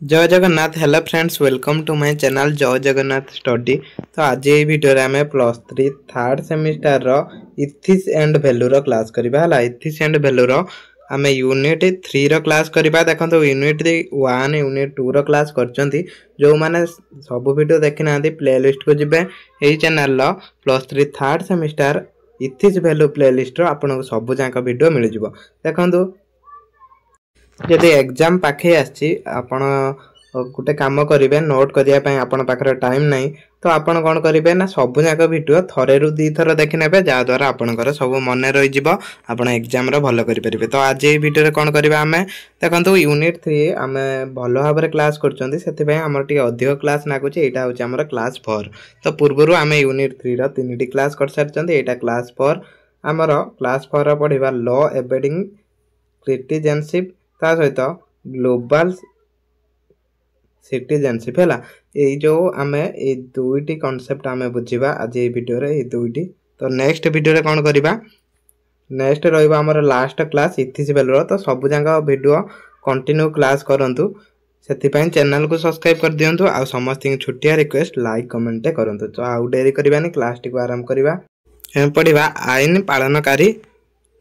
जय Jagannath. Hello friends, welcome to my channel Jai Jagannath study. तो आज ये वीडियो रे हमें +3 थर्ड सेमिस्टर रो इथिक्स एंड वैल्यू रो क्लास करबा हला। इथिक्स एंड वैल्यू रो हमें यूनिट 3 रो क्लास करबा। देखंतु यूनिट 1 यूनिट 2 रो क्लास करचंती। जो माने सब वीडियो देखि नांती प्लेलिस्ट को जिबे एही चैनल रो +3 third semester ethics value playlist रो आपन सब जांक वीडियो मिल जिवो। देखंतु जदि एग्जाम पाखे आछि आपण गोटे काम करेंगे नोट करने आपण पाखे टाइम नहीं तो आपण कौन करेंगे ना सब जाक भिडियो थरे रु दी थर देखि नेबे जहाँद्वारा आपणकर सब मन रही आपण एग्जाम भल करेंगे। तो आज ये वीडियो कौन करवा आम देखो यूनिट 3 आम भल भाव में क्लास कर अधिक क्लास नागुच। यहाँ हूँ आम क्लास 4। तो पूर्वर आम यूनिट 3 3टी क्लास कर सारी। यहाँ क्लास 4 आमर क्लास 4 पढ़ा लॉ एबेडिंग सिटीजनशिप ता सहित ग्लोबल सिटीजनशिप है ये जो आम ये दुईटी कॉन्सेप्ट आम बुझा आज ये वीडियो रे ये दुईटी। तो नेक्स्ट वीडियो रे कौन करवा नेक्स्ट रहा लास्ट क्लास इथिक्स वैल्यू। तो सब जाक वीडियो कंटिन्यू क्लास करूँ से चैनल को सब्सक्राइब कर दिंतु। आ समस्त छुट्टिया रिक्वेस्ट लाइक कमेंट करूँ। तो आउ डेरी करवानी क्लास टी को आरंभ करवा। पढ़ा आईन पालनकारी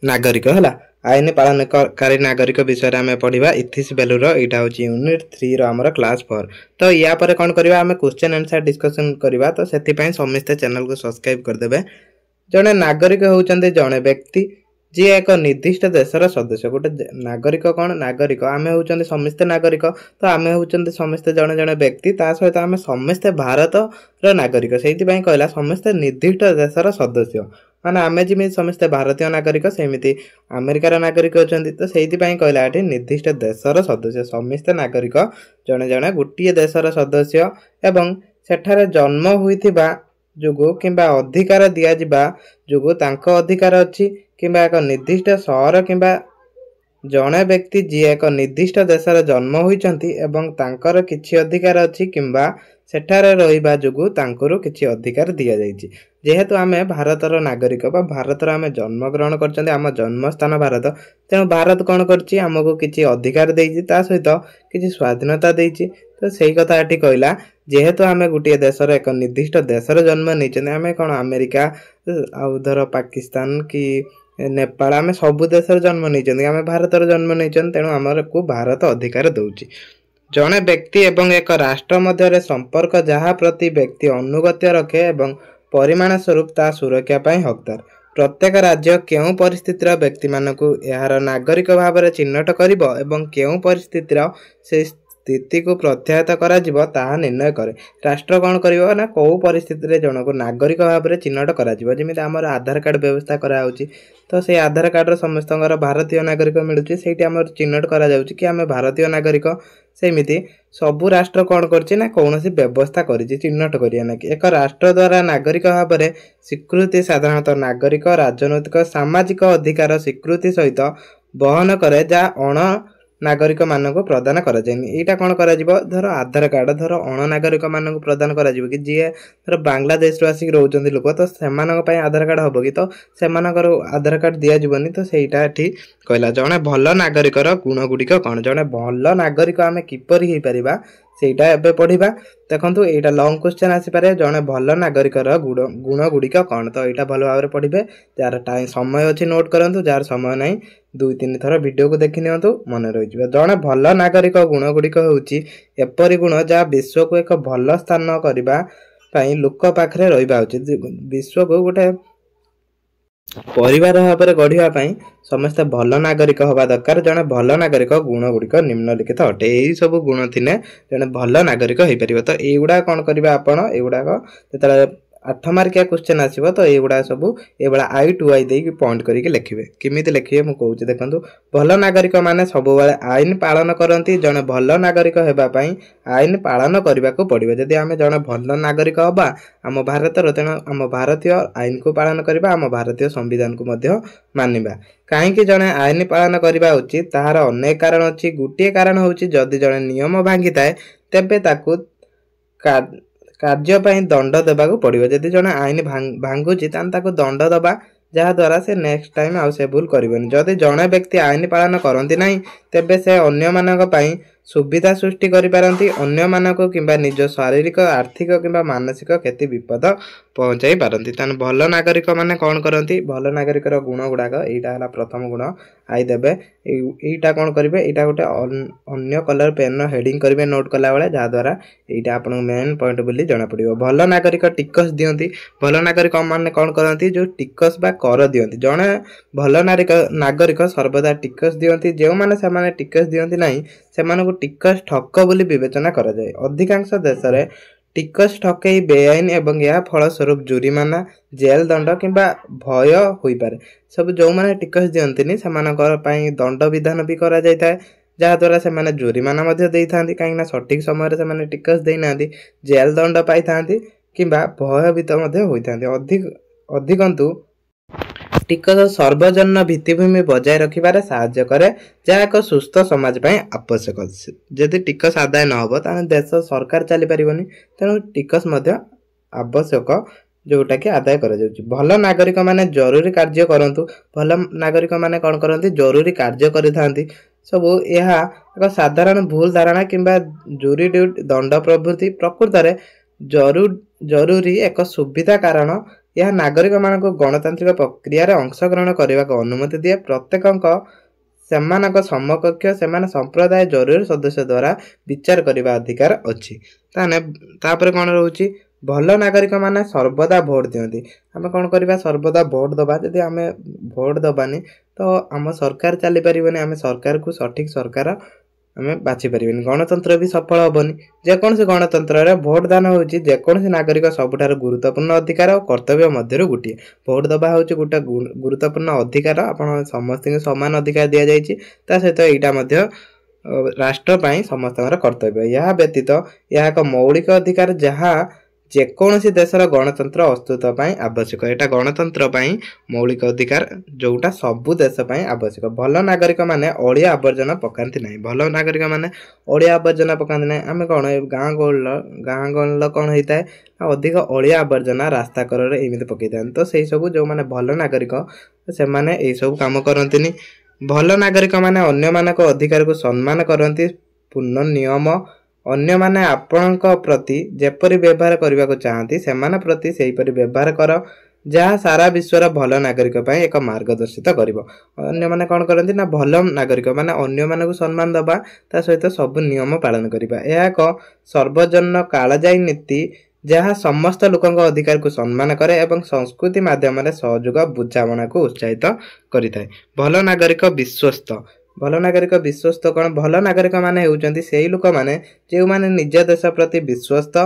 नागरिक है। आईन पालनकारी नागरिक विषय में पढ़ा इथिक्स वैल्यू यहाँ हूँ यूनिट 3 रो क्लास 4। तो या पर कौन करवा आम क्वेश्चन आंसर डिस्कशन करवा। तो से समस्ते चैनल को सब्सक्राइब करदे। जड़े नागरिक होउचंदे जड़े व्यक्ति जी एक निर्दिष्ट देशर सदस्य। गोटे नागरिक कौन नागरिक आम होउचंदे समस्ते नागरिक। तो आम होउचंदे समस्ते जड़े जड़े व्यक्ति ता सहित आम समस्ते भारत रो नागरिक। से कहला समस्ते निर्दिष्ट देशर सदस्य माने आमे जिमि समस्ते भारतीय नागरिक सेमिति अमेरिकार नागरिक होचंदी। तो से कहला ये निर्दिष्ट देशर सदस्य समस्ते नागरिक जड़े जड़े गोटे देशर सदस्य एवं सेठारे जन्म होइथिबा जोगु किंबा अधिकार दिया जिबा जोगु तांको अधिकार अछि किंबा एक निर्दिष्ट शहर किंबा जड़े व्यक्ति जी एक निर्दिष्ट देशर जन्म होइचंती एवं तांकर किछि अधिकार अछि किंबा सेठारे रहिबा जोगु तांकरो किछि अधिकार दिया जाइछि। जेहेतु आमे भारतर नागरिक बा भारतर आमे जन्म ग्रहण करचंती आम जन्म स्थान भारत। तेणु भारत कौन करछि आमको किछि अधिकार देइछि ता सहित किछि स्वाधीनता देइछि। तो सही कथा एठी कहला जेहेतु आमे गोटे देशर एक निर्दिष्ट देशर जन्म नहीं आमे कौन अमेरिका आउ धर पाकिस्तान कि नेपाल आमे सबु देशर जन्म नहीं आमे भारतर जन्म नहीं। तेणु आमर को भारत अधिकार दउछि। जड़े व्यक्ति एवं एक राष्ट्र मध्य संपर्क जहाँ प्रति व्यक्ति अनुगत्य रखे एवं परिमाण स्वरूप ता सुरक्षा पाई हकदार। प्रत्येक राज्य केउं परिस्थितिर व्यक्ति मानकु यार नागरिक भाव में चिन्हट करिबो एवं केउं परिस्थितिर से स्थिति को प्रत्याहत करा जिवो ताहा निर्णय करे। राष्ट्र कौन करिवो ना को परिस्थिति रे जणको नागरिक भाव में चिन्हट करा जिवो। जेमिति हमर आधार कार्ड व्यवस्था करा होची तो से आधार कार्ड रो समस्तंगर भारतीय नागरिक मिलुची सेठी हमर चिन्हट करा जाउची कि हमें भारतीय नागरिक। सेमिति सबु राष्ट्र कौन करछि ना कौनसी व्यवस्था करिछि चिन्हट करिया ना कि एक राष्ट्र द्वारा नागरिक भाव में स्वीकृति साधारणतः नागरिक राजनैतिक सामाजिक अधिकार स्वीकृति सहित बहन करे जा अण नागरिक मानक प्रदान करा जायनि। एटा कोन करा जिवो धर आधार कार्ड धर अण नागरिक मानक प्रदान करा जिवो कि जे धर बांग्लादेश रो आसी रहउचंदी लोक तो सेमानक पय आधार कार्ड हबो कि तो सेमानकर आधार कार्ड दिया जिवोनी। तो सेटा एठी कहला जणे भल नागरिकर गुण गुडिक कोन जणे भल नागरिक आमे किपरि हे परिबा सेटा एबे पढिबा। देखंतु एटा लॉन्ग क्वेश्चन आसी पारे जणे भल नागरिकर गुण गुडिक कोन। तो एटा भल भाबरे पढिबे जार टाइम समय अछि नोट करंतु जार समय नै 2-3 थर वीडियो को देखि नियंतु मन रहि जिवो। जणे भल नागरिक गुण गुडिक होउची एपरि गुण जा विश्व को एक भल स्थान करबा पई लोक पाखरे रहिबा उचित। विश्व को गोटे परिवार भाव में गढ़ा समस्त भल नागरिक हवा दरकार। जड़े भल नागरिक गुण गुड़िक निम्नलिखित अटे यही सब गुण थिने जड़े भल नागरिक हो पार। तो युवा कौन करेंगे आपण युवाक जो 8 मार्किया क्वेश्चन आसो तो युवा सब ये I2I देकी पॉइंट करके लिखे किमित लिखे मुझे कहूँ। देखो भल नागरिक माने सब आईन पालन करती जड़े भल नागरिक होगापाई आईन पालन करने को पड़ो। जदि आम जड़े भल नागरिक हवा आम भारतर तेणु आम भारतीय आईन को पालन करवा आम भारतीय संविधान को मानिबा। कहीं जड़े आईन पालन करवा उचित ताहार अनेक कारण अच्छी। गोटे कारण हूँ जदि जड़े नियम भांगी थाए तेबे ताकू कार्यपाई दंड देवाक पड़ो। जदि जड़े आईन भांगुची ताकू दंड दबा जहाद्वारा से नेक्स्ट टाइम आउ से भूल करबेनि। जदि जड़े व्यक्ति आईन पालन करती ना तेबे से अन्य मानक पई सुविधा सृष्टि करिपारंती अन्य मानको किंबा निज शारीरिक आर्थिक किंबा मानसिक क्षति विपद पहुंचाई पारंती। तान भल नागरिक माने कौन करंती भल नागरिकर गुण गुड़ाक एटा हला प्रथम गुण आई देबे एटा कौन करिवे एटा गोटे अन्य कलर पेन हेडिंग करिवे नोट कला बेले जहा द्वारा एटा आपन मेन पॉइंट बोली जाना पड़िबो। भल नागरिक टिकस दियंती भल नागरिक माने कौन करंती जो टिकस बा कर दियंती जणे भल नागरिक सर्वदा टिकस दियंती जे माने से माने टिकस दियंती नाही सेमानकु टिकस ठक बोली विवेचना करा जाय। अधिकांश देश रे टिकस ठकई बेआईन एवं या फलस्वरूप जुरिमाना जेल दंड किंबा भय होई पारे। सब जो माने टिकस दियंतिनी सेमानकर पई दंड विधान भी करा जाय थाए जहा द्वारा से माने जुरिमाना मध्ये देई थांती काईना सठिक समय रे से माने टिकस देई नांती जेल दंड पाई थांती किंबा भयभीत मध्ये होई थांती। अधिकंतु टिकस सर्वजन भित्तिभूमि बजाय रखिबारे साहाय्य करे जहा एक सुस्थ समाज पई आवश्यक। यदि टिकस आदाय न हो ताने देश सरकार चली परिबनी तेणु टिकस मध्ये आवश्यक जोटा कि आदाय करा जाउची। भल नागरिक माने जरूरी कार्य करंतु भल नागरिक माने कोन करंती जरूरी कार्य करिथांती सब यह एक साधारण भूल धारणा किंबा जुरी ड्यूटी दंड प्रवृत्ति प्रकृत रे जरूरी एक सुविधा कारण यह नागरिक मानक गणतांत्रिक प्रक्रिया रे अंशग्रहण करने को अनुमति दिए। प्रत्येक सेमानक समकक्ष सेमान संप्रदाय जरूरी सदस्य द्वारा विचार करने अधिकार अच्छी। तापर कौन रोची भल नागरिक माने सर्वदा भोट दियंती आमे कौन करबा सर्वदा भोट दबा जदि आमे भोट दबानी तो आम सरकार चली परिबनी आमे सरकार को सठिक सरकार आमे बाछि परिबनी गणतंत्र भी सफल होबनी। जेकोसी गणतंत्र रे भोट दान होची जेकोसी नागरिक सबुठार गुरुत्वपूर्ण अधिकार और कर्तव्य मध्यरु गुटिए भोट दबा होची गोटे गुरुत्वपूर्ण अधिकार आपण समस्त समान अधिकार दिया जायछि ता सहित एटा मध्य राष्ट्र पई समस्तकर कर्तव्य। यह व्यतीत यह एक मौलिक अधिकार जहा जेकोसी देशर गणतंत्र अस्तित्व पई आवश्यक। एटा गणतंत्र पई मौलिक अधिकार जोटा सबु देश पई आवश्यक। भल नागरिक माने अलिया आवर्जना पकांती नाही भल नागरिक माने अलिया आवर्जना पकांती नाही आमे कोन गां गोल कोन होइताय अधिक अलिया आवर्जना रास्ता कररे एमिति पकैतान तो सेही सब जो माने भल नागरिक से माने एई सब काम करंतिनी। भल नागरिक माने अन्य मानक अधिकार को सम्मान करंती पूर्ण नियम अन्य माने आपणक प्रति जेपरि व्यवहार करबा को चाहती सेमान प्रति सेही परि व्यवहार कर जहा सारा विश्वर भल नागरिक पई एक मार्गदर्शित करिवो। अन्य माने कोन करंती ना भल नागरिक माने अन्य मानकु सम्मान दबा ता सहित सब नियम पालन करिबा। एहा एक सर्वजन कालजाई नीति जहा समस्त लोकक अधिकार को सम्मान करे एवं संस्कृति माध्यम रे सहयोग बुझामणा को उत्साहित करिथाय। भल नागरिक विश्वस्त भल नागरिक विश्वस्त कौन भल नागरिक माने होउचंती सेही लोक माने जे माने निज देश प्रति विश्वस्त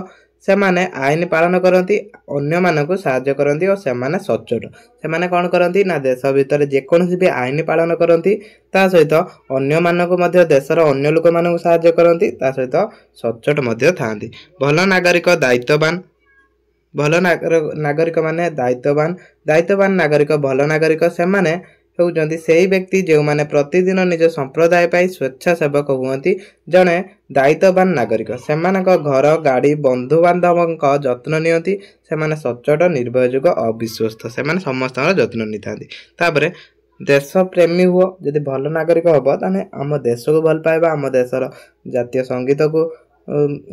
से माने आईन पालन करंती अन्य मानकु सहाय्य करंती और से माने सच्चोट से माने कोन करंती ना देश भीतर जे कोनसी भी आईन पालन करंती ता सहित अन्य मानकु मध्ये देशर अन्य लोक मानकु सहाय्य करंती ता सहित सच्चोट मध्ये थांती। भल नागरिक दायित्ववान भल नागरिक माने दायित्ववान नागरिक भल नागरिक से माने होउचंती सेही व्यक्ति जे माने प्रतिदिन निज संप्रदाय पाई स्वेच्छासेवक हुअंती जणे दायित्ववान नागरिक सेमानक घर गाड़ी बंधु बांधवक जत्न नियंती सेमाने सच्चोट निर्भययोग्य अविश्वस्त सेमाने समस्तर जत्न निथांती। तापरे देश प्रेमी हुओ जदि भल नागरिक हबो ताने आम देश को भल पाइबा आम देशर जातीय संगीत को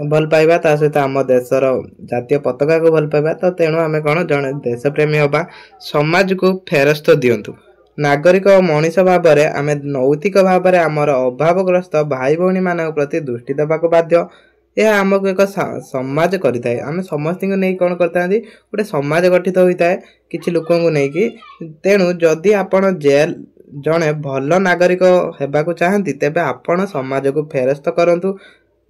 भल पाइबा ता सहित आम देशर जातीय पताका को भल पाइबा तो तेणु आमे कोन जणे देश प्रेमी हबा। समाज को फेरस्त दियंतु नागरिक और मनीष भाव में आम नैतिक भाव में आमर अभावग्रस्त भाई भौणी मान प्रति दृष्टि देवाक बाध्य। यह आमको एक समाज करें आम समस्त नहीं कौन करते गोटे समाज गठित होता है किसी लोक नहीं तेणु जदि आपण जेल जड़े भल नागरिक होगा चाहती तेबे आपण समाज को फेरस्त करंतु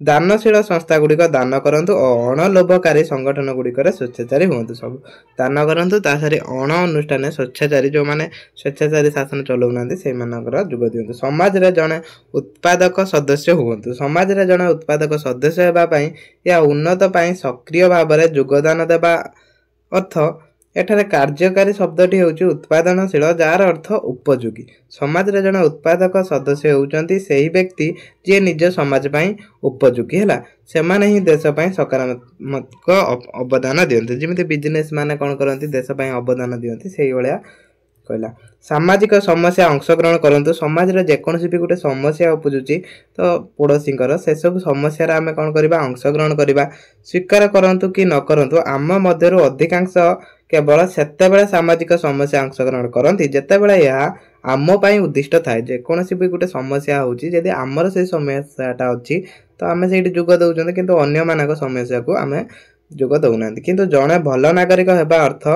दानशील संस्था गुड़िक दान करंतु और अणलोभकारी संगठन गुड़िक स्वेच्छाचारी हूँ सब दान करंतु तासारी अण अनुष्ठान स्वेच्छाचारी जो माने स्वेच्छाचारी शासन चलाऊना से जोग दिंतु। समाज रे जड़े उत्पादक सदस्य हूँ समाज रे जड़े उत्पादक सदस्य होगापाई या उन्नत पाई सक्रिय भाव में योगदान देवा अर्थ एठारे कार्यकारी शब्दटी होउची उत्पादनशील जार अर्थ उपयोगी। समाज रे जने उत्पादक सदस्य होउचंती सेही व्यक्ति जे निज समाज पई उपयोगी हैला से माने ही देश पई सकारात्मक अवदान दियंती। जेमिति बिजनेस माने कोन करंती देश पई अवदान दियंती सेही भलिया कहला सामाजिक समस्या अंशग्रहण करंतु समाज रे जेकोसी भी गोटे समस्या उपजुची तो पड़ोसींकर से सब समस्या रे आमे कोन करबा अंशग्रहण करबा स्वीकार करंतु कि न करंतु आम मध्यरु अधिकांश केवल सेते बेले सामाजिक समस्या अंशग्रहण करंती जेते बेले या आम पई उद्दिष्ट थाए जेकोसी भी गोटे समस्या होची जदि आमर से समस्याटा अछि तो आमे सेठी जुग दउचंते किंतु अन्य मानक समस्या को आमे जुग दउनांती किंतु जणे भल नागरिक हेबा अर्थ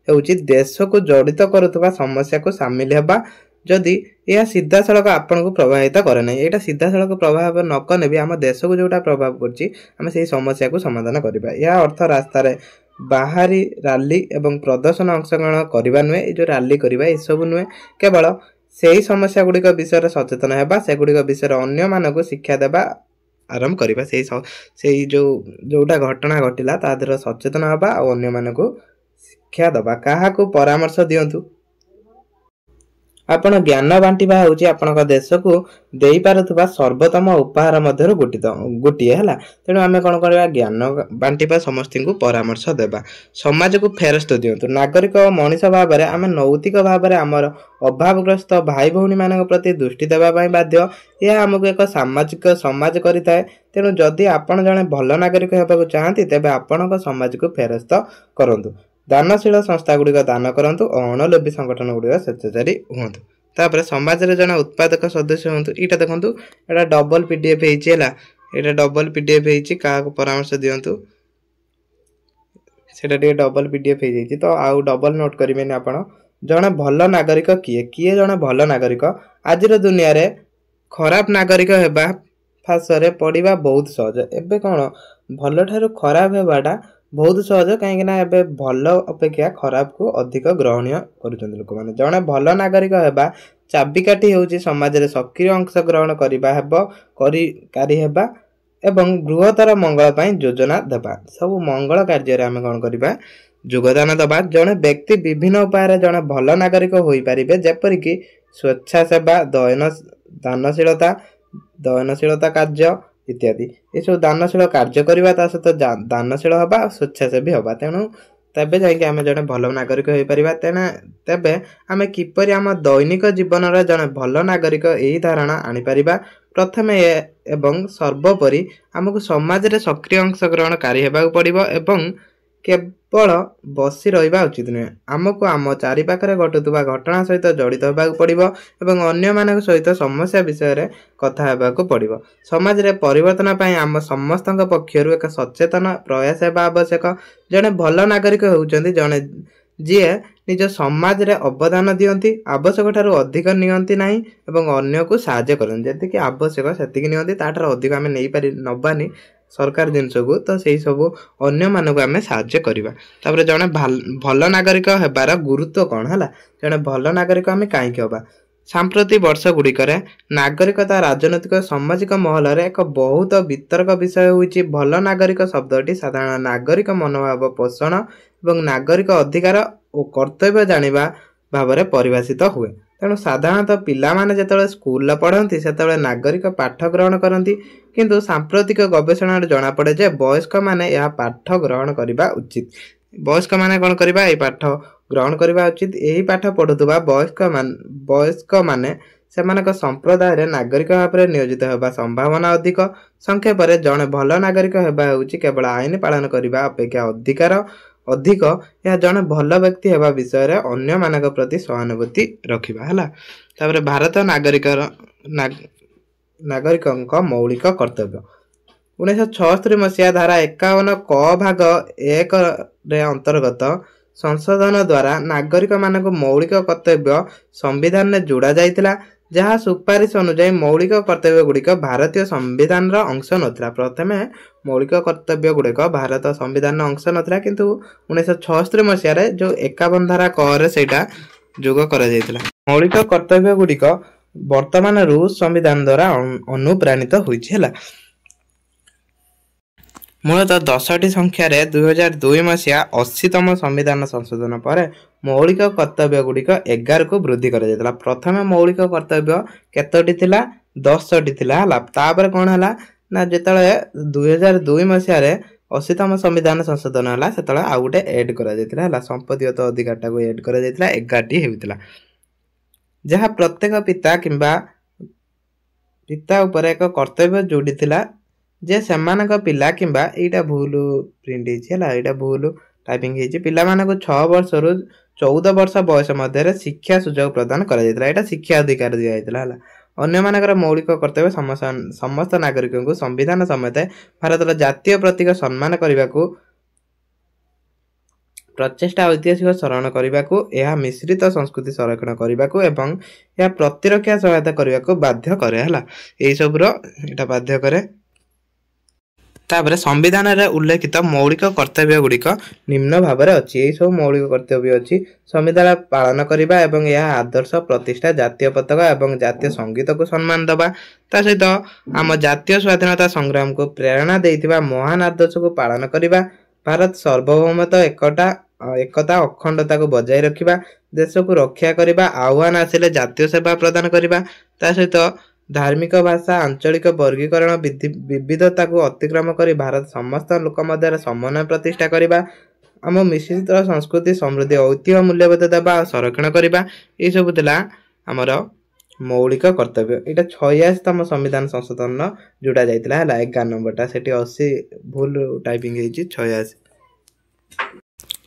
हेउची देश को जड़ित करुवा समस्या को शामिल हेबा जदि यह सीधा सड़क आपन को प्रभावित करे नहीं एटा सीधा सड़क प्रभाव न कने भी आम देश को जोटा प्रभाव करची आमे सेही समस्या को समाधान करबा या अर्थ रास्ता रे बाहरी रैली एवं प्रदर्शन अंशग्रहण करबा नुहे ए जो रैली करबा ए सब नुहे केवल सेही समस्या गुडी को विषय रे सचेतन हेबा से गुडी को विषय रे अन्य मानको शिक्षा देबा आरंभ करबा सेही जो जोटा घटना घटिला ता देर सचेतन हबा और अन्य मानको शिक्षा दबा काहा को परामर्श दियंतु आपण ज्ञान बांटिबा होची आपनक देश को देई पारुथबा सर्वोत्तम उपहार मध्यरु गोटिए हला तेणु आमे कोन करबा ज्ञान बांटिबा समस्त को परामर्श देबा समाज को फेरस्त दियंतु नागरिक और मनुष्य भाव रे आमे नैतिक भाव रे हमर अभावग्रस्त भाई भौणी मानक प्रति दृष्टि देबा पई बाध्य यह हमको एक सामाजिक समाज करिताए तेणु जदि आपण जने भल नागरिक हेबाकु चाहंती तेबे आपनक समाज को फेरस्त करंतु दानशील संस्था गुड़िक दान करंतु और अणलोभी संगठन गुड़िक स्वेच्छाचारी हुंतु तापर समाज रे जने उत्पादक सदस्य हुंतु इटा देखंतु एटा डबल पीडीएफ हेइचेला एटा डबल पीडीएफ हेइची का को परामर्श दियंतु सेटा डे डबल पीडीएफ हे जाईची तो आउ डबल नोट करिवेनी आपण जने भल नागरिक किए जने भल नागरिक आजिर दुनिया रे खराब नागरिक हेबा फासरे पड़िबा बहुत सहज एबे कोन भल ठारो खराब हेबाटा बहुत सहज कहीं एबे भल अपेक्षा खराब को अधिक ग्रहणीय करुछन लोक माने जने भल नागरिक हेबा चाबिकाठी होउची समाज रे सक्रिय अंश ग्रहण करिबा हेबो करी हेबा एवं बृहत्तर मंगल पई योजना देबा सब मंगल कार्य रे आमे कोन करबा योगदान दबा जने व्यक्ति विभिन्न उपाय रे जने भल नागरिक होई परिबे जेपरि कि स्वेच्छा सेवा दानशीलता कार्य इत्यादि ये सब दानशील कार्य करबा ता सहित दानशील हबा स्वेच्छासेवी हबा तेणु तबे जाके आमे जने भल नागरिक होई परिबा तबे आमे किपरि आम दैनिक जीवन रे जने भल नागरिक एही धारणा आनी परिबा प्रथमे एवं सर्वोपरि हमकु समाज रे सक्रिय अंशग्रहणकारी हेबाक पड़िबो एवं केवल बसी रहिबा उचित नुहे आमको आम चारि पाखरे घटुवा घटना सहित जड़ित होबाक पड़िबो एवं अन्य मानक सहित समस्या विषय रे कथा हेबाक पड़िबो समाज रे परिवर्तन पई आम समस्तक पक्षरु एक सचेतन प्रयास हेबा आवश्यक जने भल नागरिक होउचंदी जने जे निज समाज रे अवदान दियंती आवश्यक ठारू अधिक नियंती नाही एवं अन्य को सहायता करन जति कि आवश्यक सेति नियंती ताठार अधिक आमे नै पारि नबानी सरकार जिनस को तो सही सब अन्य मानक आम साहाय्य करवा तापर जने भल नागरिक हेबार गुरुत्व कौन है जने भल नागरिक आम कहीं हवा सांप्रति वर्ष गुड़िक नागरिकता राजनैतिक सामाजिक महल रे एक बहुत वितर्क विषय होइछि भल नागरिक शब्दटी साधारण नागरिक मनोभाव पोषण एवं नागरिक अधिकार और कर्तव्य जानिबा भाव में परिभाषित हुए तेणु साधारणतः पिला माने जेतबेले स्कूल पढ़ती से नागरिक पाठ ग्रहण करती किंतु सांप्रतिक गवेषणा जना पड़े जे वयस्क माने यह पाठ ग्रहण करबा उचित वयस्क माने कोन करबा ए पाठ ग्रहण करबा उचित एही पाठ पढ़ुतबा वयस्क माने सेमानक संप्रदाय रे नागरिक भाव में नियोजित होगा संभावना अधिक संक्षेप रे जने भल नागरिक हेबा होउछि केवल आईन पालन करबा अपेक्षा अधिक यह जने भल व्यक्ति हेबा विषय रे अन्य मानक प्रति सहानुभूति रखिबा हला तापर भारत नागरिक मौलिक कर्तव्य 1976 मसीहा धारा 51 क भाग 1 रे अंतर्गत संशोधन द्वारा नागरिक मानक मौलिक कर्तव्य संविधान में जोड़ा जाइतिला जहाँ सुपारिश अनुसार मौलिक कर्तव्य गुड़िक भारतीय संविधान अंश नथिला प्रथमे मौलिक कर्तव्य गुड़िक भारत संविधान अंश नथिला किंतु 1976 मसीह रे जो 51 धारा क रे सेटा जोग करा जाइतिला मौलिक कर्तव्य गुड़िक वर्तमान रूस संविधान द्वारा अनुप्राणित होइछि हला मूलतः 10टी संख्यार 2002 मसीहा 80तम संविधान संशोधन पर मौलिक कर्तव्य गुड़िक 11 को वृद्धि कर प्रथम मौलिक कर्तव्य केतोटी थिला 10टी थिला तापर कौन है ना जिते 2002 मसीह 80तम संविधान संशोधन है से आउ गोटे एड कर संपत्तिगत अधिकार टाक एड कर 11टी होता जहाँ प्रत्येक पिता किंबा पिता उपर एक कर्तव्य जोड़ी थिला जे सेमानक पिला किंबा एटा भूल प्रिंट है भूल टाइपिंग पिला मानक 6 वर्ष रु 14 वर्ष बयस मध्य शिक्षा सुजोग प्रदान कर शिक्षा अधिकार दि जाता है अन्य मानकर मौलिक कर्तव्य समस्त नागरिक को संविधान समेत भारत जातीय प्रतीक सम्मान करने को प्रचेषा ऐतिहासिक स्मरण करने को यह मिश्रित संस्कृति संरक्षण करने को एवं यह प्रतिरक्षा सहायता करने को बाध्य करे यही सबुर एटा बाध्य करे तापर संविधान रे उल्लेखित मौलिक कर्तव्य गुड़िक निम्न भाव में अच्छी यही सब मौलिक कर्तव्य अच्छी संविधान पालन करने एवं यह आदर्श प्रतिष्ठा जातीय पताका एवं जातीय संगीत को सम्मान दबा ता सहित आम जातीय स्वाधीनता संग्राम को प्रेरणा देइथिबा महान आदर्श को पालन करने भारत सार्वभौमत्व एकता अखंडता को बजाय रखा देश को रक्षा करने आह्वान आसिले जातीय सेवा प्रदान करने ता सहित धार्मिक भाषा आंचलिक वर्गीकरण विविधता को अतिक्रम कर भारत समस्त लोक मध्य समन्वय प्रतिष्ठा करने आम मिश्रित संस्कृति समृद्धि ऐतिह्य मूल्यबोध देवा संरक्षण करने ये सब आमर मौलिक कर्तव्य यहाँ 86तम संविधान संशोधन जोड़ा जाता है 11 नंबरटा से 80 भूल टाइपिंग 86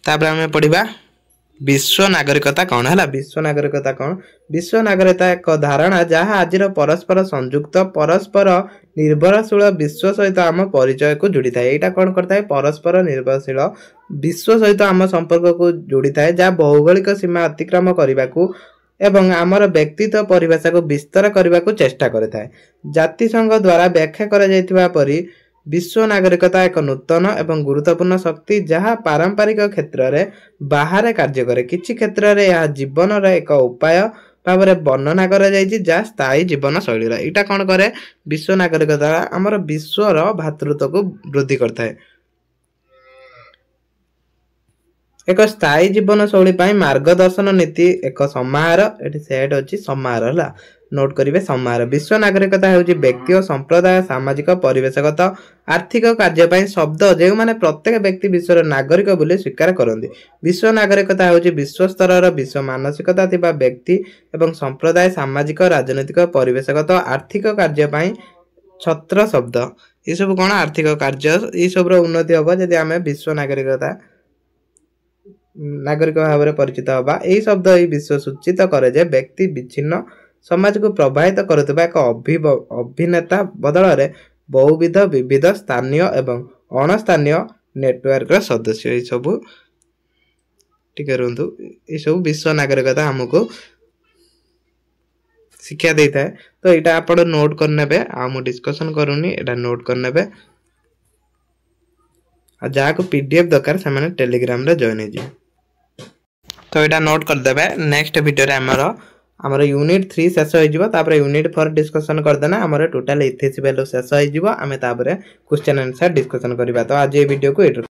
तापर आम पढ़ा विश्व नागरिकता कौन है विश्व नागरिकता कौन विश्व नागरिकता एक धारणा जहाँ आज परस्पर संयुक्त परस्पर निर्भरशील विश्व सहित आम परिचय को जोड़ी थाए यहाँ कौन करता है परस्पर निर्भरशील विश्व सहित आम संपर्क को जोड़ी थाए जहाँ भौगोलिक सीमा अतिक्रम करने को एवं आमर व्यक्तित्व परिभाषा को विस्तार करने को चेष्टा करता है जातिसंघ द्वारा व्याख्या करा परि विश्व नागरिकता एक नूतन एवं गुरुत्वपूर्ण शक्ति जहाँ पारंपरिक क्षेत्र में बाहर कार्य करे किछि क्षेत्र में यह जीवन एक उपाय भाव में वर्णना करा स्थायी जीवन शैली यहाँ कौन करे विश्व नागरिकता आमर विश्वर भातृत्व को वृद्धि करता है एक स्थायी जीवन शैली मार्गदर्शन नीति एक समाहार ये सेट अच्छी समाहार है नोट करेंगे समाहार विश्व नागरिकता हूँ व्यक्ति और संप्रदाय सामाजिक परिवेशगत आर्थिक कार्य शब्द जो मैंने प्रत्येक व्यक्ति विश्व नागरिक बोली स्वीकार करते विश्व नागरिकता हूँ विश्व स्तर विश्व मानसिकता थिबा व्यक्ति एवं संप्रदाय सामाजिक राजनैतिक परिवेशगत आर्थिक कार्य छत्र शब्द ये सब कौन आर्थिक कार्य ये सब उन्नति हम जदि आम विश्व नागरिकता नागरिक भाव में परिचित हवा यही शब्द यही विश्व सूचित करे व्यक्ति विच्छिन्न समाज को प्रभावित करुवा एक अभिनेता बदल में बहुविध विविध स्थानीय एवं अणस्थानीय नेटवर्क सदस्य सब टिके रुहतु ये सब विश्व नागरिकता हमको शिक्षा देता है तो यहाँ आप नोट करने आ डिस्कसन करूनी एटा नोट करने जहाँ को पीडीएफ दरकार से टेलीग्राम रे जॉइन हो तो यहाँ नोट करदे नेक्स्ट वीडियो आमर यूनिट 3 शेष हो यूनिट 4 डिस्कसन करदेना आमर टोटाल 88 वैल्यू शेष हो आम क्वेश्चन आंसर डिस्कसन करवा तो आज ये वीडियो को